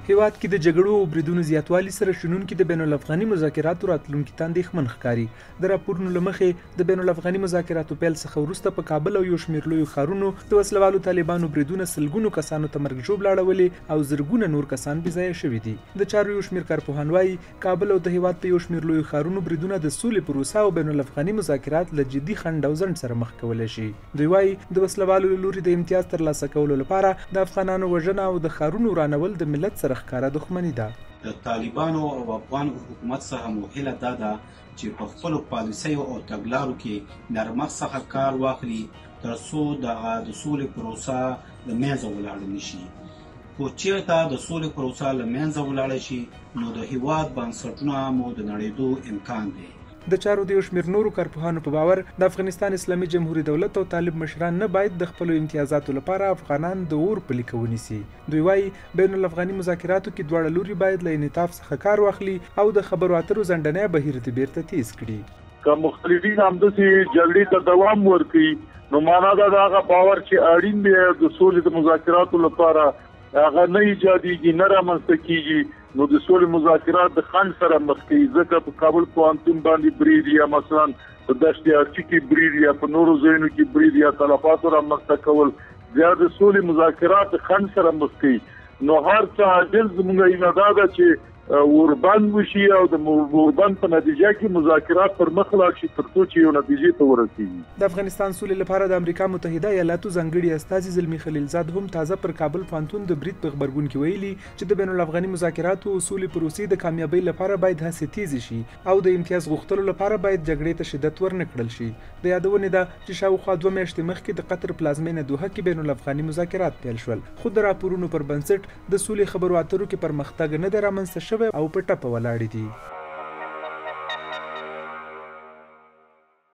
هیواد کې د جګړو او بریدونو زیاتوالي سره شنونکي د بین الافغاني مذاکراتو راتلونکي ته اندېښمن ښکاري. د راپورونو له مخې د بین الافغاني مذاکراتو پیل څخه وروسته په کابل او یو شمېر لویو ښارونو د وسلوالو طالبانو بریدونه سلګونو کسانو ته مرګ ژوبله اړولې او زرګونه نور کسان بېځایه شوي دي. د چارو یو شمېر کارپوهان وایي کابل او د هیواد په یو شمېر لویو ښارونو بریدونه د سولې پروسه او بین الافغاني مذاکرات له جدي خنډ او ځنډ سره مخ کولی شي. دوی وایي د وسلوالو له لوري د امتیاز ترلاسه کولو لپاره د افغانانو وژنه او د ښارونو ورانول د ملت سره ښکاره دښمني ده. د طالبانو او افغان حکومت څخه مو هیله دا ده چې په خپلو پالیسیو او تګلارو کې نرمښت څخه کار واخلي تر څو د سولې پروسه له منځه ولاړه نه شي. خو چېرته د سولې پروسه له منځه ولاړه شي نو د هیواد بنسټونه مو د نړېدو امکان دی. د چارو د یو شمېر نورو کارپوهانو په باور د افغانستان اسلامي جمهوري دولت او طالب مشران نه باید د خپلو امتیازاتو لپاره افغانان د اور په لیکه ونیسي. دوی وایي بین الافغاني مذاکراتو کې دواړه لوري باید له انعطاف څخه کار واخلي او د خبرو اترو ځنډنی بهیر ته بیرته تیز کړي. که مختلفین همداسې جګړې ته دوام ورکړي نو معنا دا د هغه باور چې اړین دی د سولې د مذاکراتو لپاره هغه نه ایجادېږي نه رامنځته کېږي نو د سولې مذاکرات د خنډ سره مخ کوي. ځکه په کابل پوهنتون باندې برید یا مثلا په دشت یارچي کې برید یا په نورو ځایونو کې برید یا تلفاتو رامنځته کول بیا د سولې مذاکرات د خنډ سره مخ کوي. نو هر څه عاجل زموږ ایله دا ده چې اوربند وشي او د اوربند په نتیجه کې مذاکرات پر مخ لاړ شي تر څو چې یو نتیجې ته ورسېږي. د افغانستان سولې لپاره د امریکا متحده ایالاتو ځانګړي استازي زلمي خلیلزاد هم تازه پر کابل پوهنتون د برید په غبرګون کې ویلي چې د بین الافغاني مذاکراتو او سولې پروسې د کامیابۍ لپاره باید هڅې تیزې شي او د امتیاز غوښتلو لپاره باید جګړې ته شدت ورنه کړل شي. د یادونې ده چې شاوخوا 2 میاشتې مخکې د قطر پلازمینه دوحه کې بین الافغاني مذاکرات پیل شول خو د راپورونو پر بنسټ د سولې خبرو اترو کې پرمختګ نه دی رامنځته شوی او په ټپه ولاړې دي.